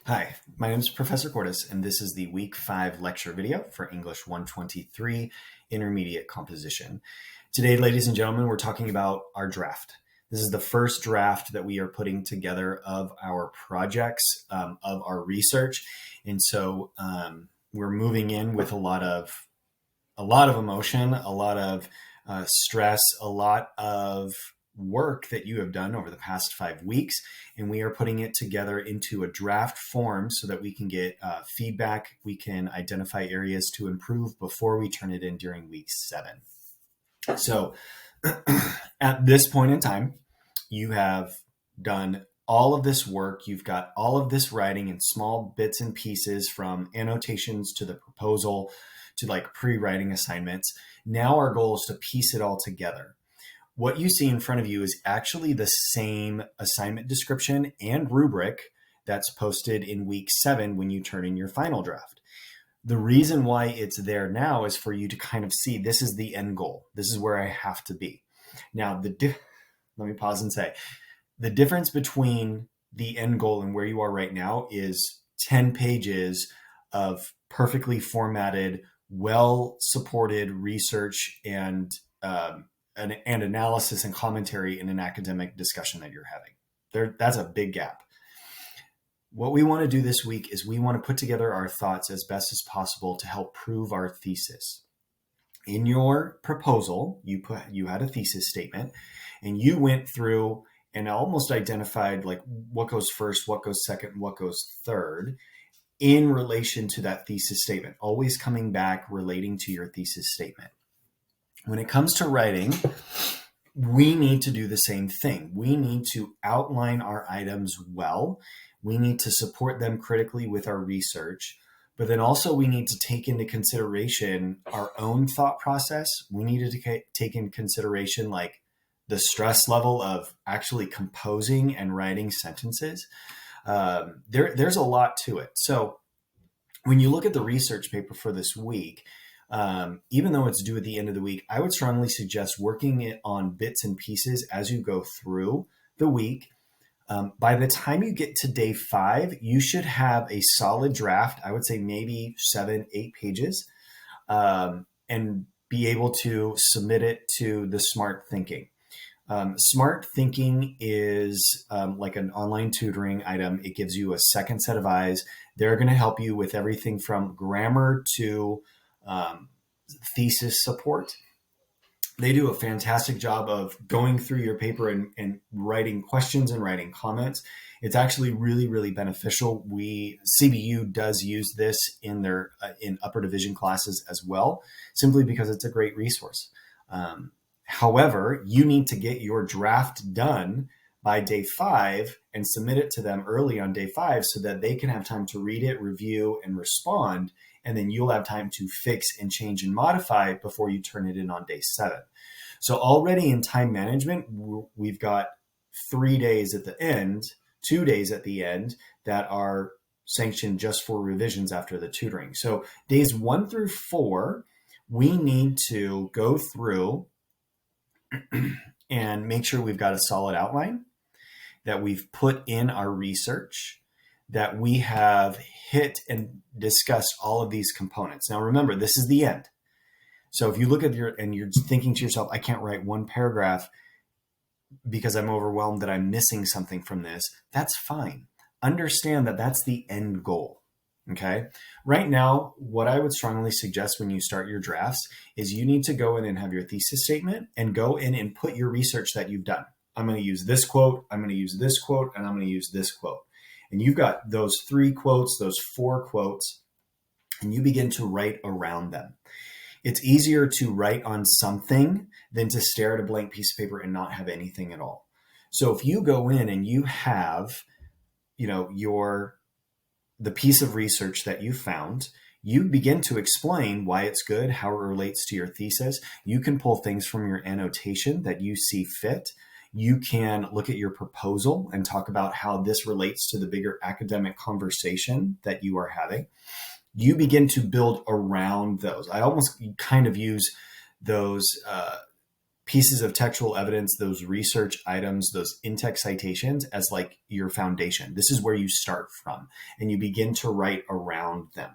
Hi, my name is Professor Cordes, and this is the Week 5 lecture video for English 123 Intermediate Composition. Today, ladies and gentlemen, we're talking about our draft. This is the first draft that we are putting together of our projects, of our research. And so we're moving in with a lot of emotion, a lot of stress, a lot of work that you have done over the past 5 weeks, and we are putting it together into a draft form so that we can get feedback. We can identify areas to improve before we turn it in during week 7. So at this point in time, you have done all of this work. You've got all of this writing in small bits and pieces, from annotations to the proposal to like pre-writing assignments. Now our goal is to piece it all together. What you see in front of you is actually the same assignment description and rubric that's posted in week 7 when you turn in your final draft. The reason why it's there now is for you to kind of see this is the end goal. This is where I have to be. Now, let me pause and say, the difference between the end goal and where you are right now is 10 pages of perfectly formatted, well-supported research and analysis and commentary in an academic discussion that you're having. That's a big gap. What we want to do this week is we want to put together our thoughts as best as possible to help prove our thesis. In your proposal, you had a thesis statement, and you went through and almost identified like what goes first, what goes second, what goes third in relation to that thesis statement, always coming back relating to your thesis statement. When it comes to writing, we need to do the same thing. We need to outline our items well. We need to support them critically with our research, but then also we need to take into consideration our own thought process. We need to take into consideration like the stress level of actually composing and writing sentences. There's a lot to it. So when you look at the research paper for this week, even though it's due at the end of the week, I would strongly suggest working it on bits and pieces as you go through the week. By the time you get to day 5, you should have a solid draft. I would say maybe 7-8 pages, and be able to submit it to the Smart Thinking. Smart Thinking is like an online tutoring item. It gives you a second set of eyes. They're going to help you with everything from grammar to thesis support. They do a fantastic job of going through your paper and writing questions and writing comments. It's actually really, really beneficial. CBU does use this in their in upper division classes as well, simply because it's a great resource. However, you need to get your draft done by day 5 and submit it to them early on day 5 so that they can have time to read it, review, and respond. And then you'll have time to fix and change and modify before you turn it in on day 7. So already in time management, we've got 3 days at the end, 2 days at the end that are sanctioned just for revisions after the tutoring. So days 1 through 4, we need to go through and make sure we've got a solid outline, that we've put in our research, that we have hit and discussed all of these components. Now, remember, this is the end. So if you look at and you're thinking to yourself, I can't write one paragraph because I'm overwhelmed that I'm missing something from this, that's fine. Understand that that's the end goal. Okay. Right now, what I would strongly suggest when you start your drafts is you need to go in and have your thesis statement and go in and put your research that you've done. I'm going to use this quote, I'm going to use this quote, and I'm going to use this quote. And you've got those 3 quotes, those 4 quotes, and you begin to write around them. It's easier to write on something than to stare at a blank piece of paper and not have anything at all. So if you go in and you have, the piece of research that you found, you begin to explain why it's good, how it relates to your thesis. You can pull things from your annotation that you see fit. You can look at your proposal and talk about how this relates to the bigger academic conversation that you are having. You begin to build around those. I almost kind of use those pieces of textual evidence, those research items, those in-text citations as like your foundation. This is where you start from, and you begin to write around them.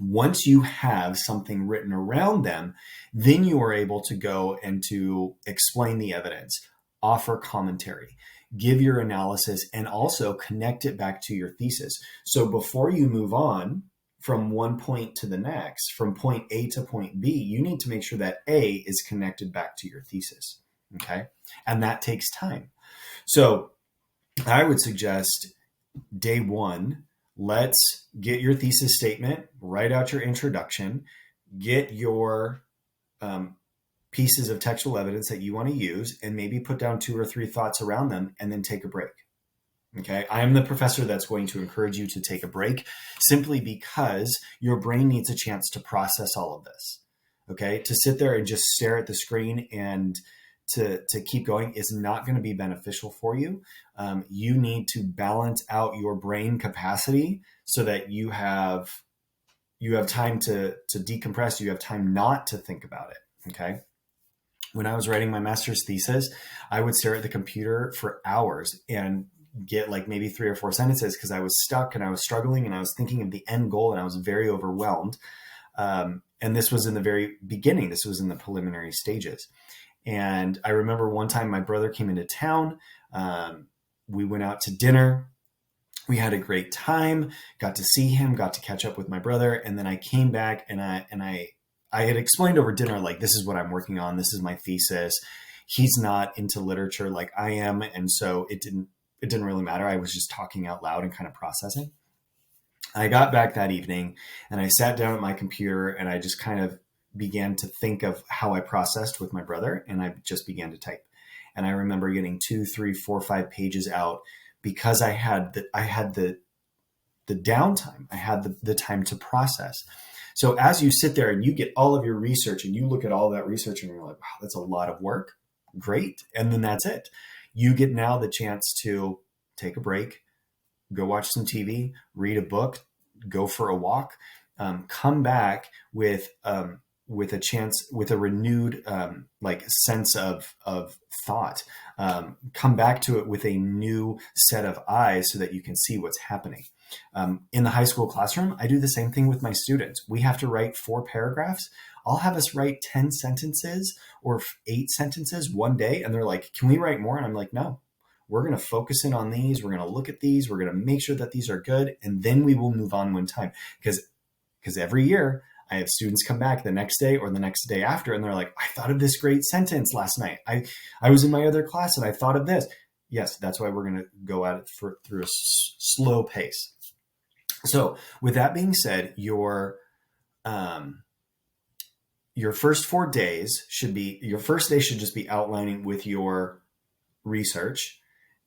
Once you have something written around them, then you are able to go and to explain the evidence, offer commentary, give your analysis, and also connect it back to your thesis. So before you move on from one point to the next, from point A to point B, you need to make sure that A is connected back to your thesis. Okay. And that takes time. So I would suggest day one, let's get your thesis statement, write out your introduction, get your pieces of textual evidence that you want to use, and maybe put down 2 or 3 thoughts around them, and then take a break. Okay. I am the professor that's going to encourage you to take a break simply because your brain needs a chance to process all of this. Okay. To sit there and just stare at the screen and to keep going is not going to be beneficial for you. You need to balance out your brain capacity so that you have time to decompress. You have time not to think about it. Okay. When I was writing my master's thesis, I would stare at the computer for hours and get like maybe 3 or 4 sentences because I was stuck and I was struggling and I was thinking of the end goal and I was very overwhelmed. And this was in the very beginning. This was in the preliminary stages. And I remember one time my brother came into town. We went out to dinner. We had a great time, got to see him, got to catch up with my brother. And then I came back and I had explained over dinner, like, this is what I'm working on. This is my thesis. He's not into literature like I am. And so it didn't really matter. I was just talking out loud and kind of processing. I got back that evening and I sat down at my computer and I just kind of began to think of how I processed with my brother, and I just began to type. And I remember getting 2, 3, 4, 5 pages out because I had the downtime. I had the time to process. So as you sit there and you get all of your research and you look at all that research and you're like, wow, that's a lot of work. Great. And then that's it. You get now the chance to take a break, go watch some TV, read a book, go for a walk, come back with a chance, with a renewed like sense of thought, come back to it with a new set of eyes so that you can see what's happening. In the high school classroom, I do the same thing with my students. We have to write 4 paragraphs. I'll have us write 10 sentences or 8 sentences one day. And they're like, can we write more? And I'm like, no, we're going to focus in on these. We're going to look at these. We're going to make sure that these are good. And then we will move on one time. Because every year I have students come back the next day or the next day after, and they're like, I thought of this great sentence last night. I was in my other class and I thought of this. Yes, that's why we're going to go at it through a slow pace. So with that being said, your first 4 days your first day should just be outlining with your research.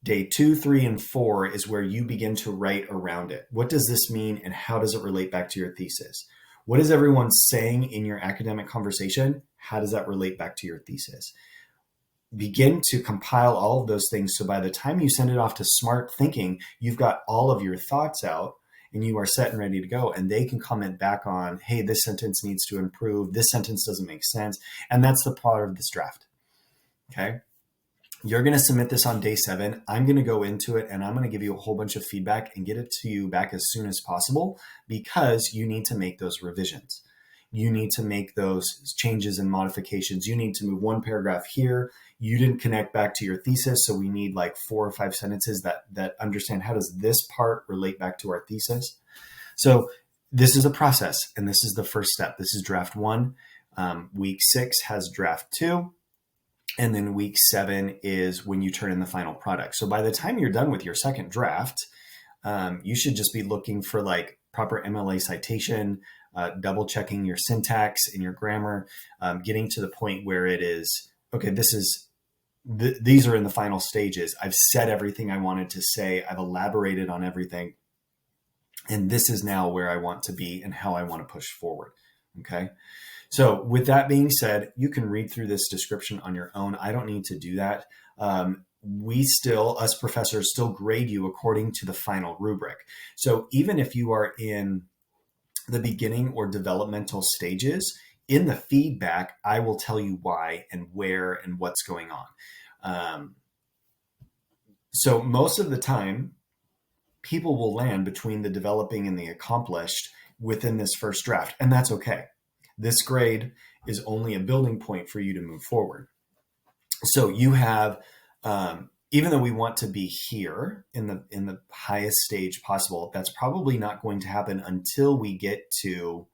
Day 2, 3, and 4 is where you begin to write around it. What does this mean and how does it relate back to your thesis? What is everyone saying in your academic conversation? How does that relate back to your thesis? Begin to compile all of those things. So by the time you send it off to Smart Thinking, you've got all of your thoughts out and you are set and ready to go. And they can comment back on, hey, this sentence needs to improve. This sentence doesn't make sense. And that's the part of this draft. Okay. You're going to submit this on day 7. I'm going to go into it and I'm going to give you a whole bunch of feedback and get it to you back as soon as possible because you need to make those revisions. You need to make those changes and modifications. You need to move 1 paragraph here. You didn't connect back to your thesis. So we need like 4 or 5 sentences that understand how does this part relate back to our thesis. So this is a process and this is the first step. This is draft 1. Week 6 has draft 2. And then week 7 is when you turn in the final product. So by the time you're done with your second draft, you should just be looking for like proper MLA citation, double checking your syntax and your grammar, getting to the point where it is, okay, these are in the final stages. I've said everything I wanted to say. I've elaborated on everything. And this is now where I want to be and how I want to push forward. Okay. So with that being said, you can read through this description on your own. I don't need to do that. Us professors still grade you according to the final rubric. So even if you are in the beginning or developmental stages, in the feedback, I will tell you why and where and what's going on. So most of the time, people will land between the developing and the accomplished within this first draft, and that's okay. This grade is only a building point for you to move forward. So you have, even though we want to be here in the highest stage possible, that's probably not going to happen until we get to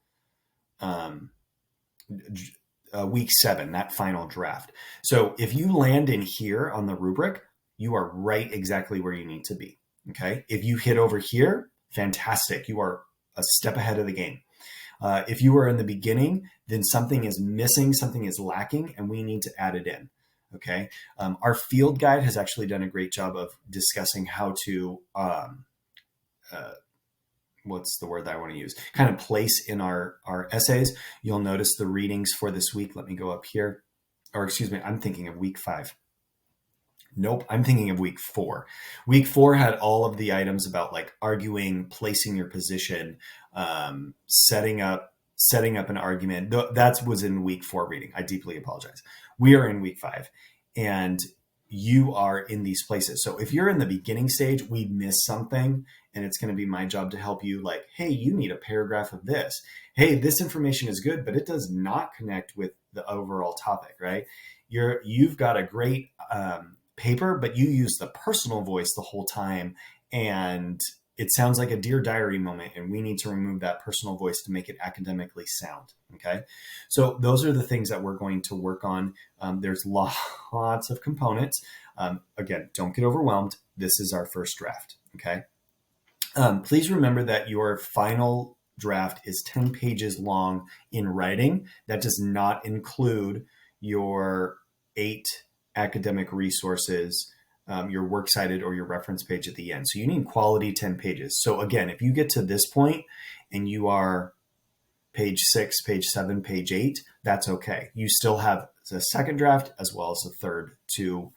week 7, that final draft. So if you land in here on the rubric, you are right exactly where you need to be. Okay. If you hit over here, fantastic. You are a step ahead of the game. If you are in the beginning, then something is missing, something is lacking, and we need to add it in. Okay. Our field guide has actually done a great job of discussing how to, what's the word that I want to use? Kind of place in our essays. You'll notice the readings for this week. Let me go up here. Or excuse me, I'm thinking of week 5. Nope, I'm thinking of week 4. Week 4 had all of the items about like arguing, placing your position, setting up an argument. That was in week 4 reading. I deeply apologize. We are in week 5, and you are in these places. So if you're in the beginning stage, we miss something, and it's going to be my job to help you. Like, hey, you need a paragraph of this. Hey, this information is good, but it does not connect with the overall topic, right? You've got a great paper, but you use the personal voice the whole time, and it sounds like a Dear Diary moment, and we need to remove that personal voice to make it academically sound. Okay, so those are the things that we're going to work on. There's lots of components. Again, don't get overwhelmed. This is our first draft. Okay, please remember that your final draft is 10 pages long in writing. That does not include your 8 academic resources, your works cited, or your reference page at the end. So you need quality 10 pages. So again, if you get to this point and you are page 6, page 7, page 8, that's okay. You still have the second draft as well as the third to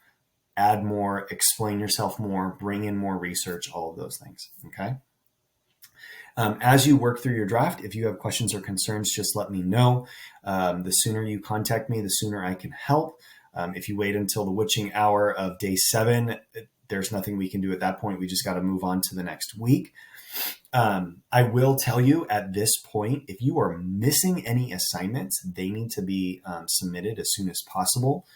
add more, explain yourself more, bring in more research, all of those things. Okay. As you work through your draft, if you have questions or concerns, just let me know. The sooner you contact me, the sooner I can help. If you wait until the witching hour of day 7, there's nothing we can do at that point. We just got to move on to the next week. I will tell you at this point, if you are missing any assignments, they need to be submitted as soon as possible,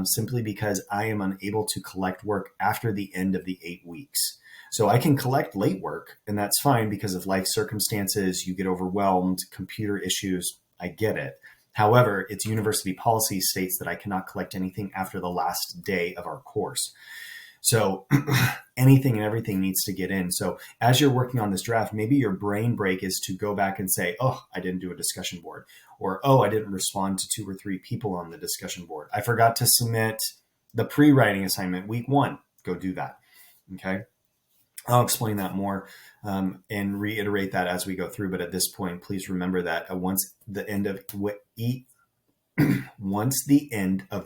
simply because I am unable to collect work after the end of the 8 weeks. So I can collect late work, and that's fine because of life circumstances. You get overwhelmed, computer issues. I get it. However, it's university policy states that I cannot collect anything after the last day of our course. So anything and everything needs to get in. So as you're working on this draft, maybe your brain break is to go back and say, oh, I didn't do a discussion board, or, oh, I didn't respond to 2 or 3 people on the discussion board. I forgot to submit the pre-writing assignment week 1. Go do that. Okay. I'll explain that more and reiterate that as we go through. But at this point, please remember that once the end of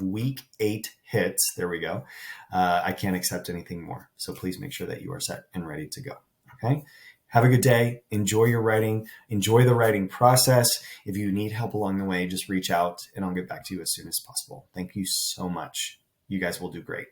week 8 hits, there we go, I can't accept anything more. So please make sure that you are set and ready to go. Okay. Have a good day. Enjoy your writing. Enjoy the writing process. If you need help along the way, just reach out and I'll get back to you as soon as possible. Thank you so much. You guys will do great.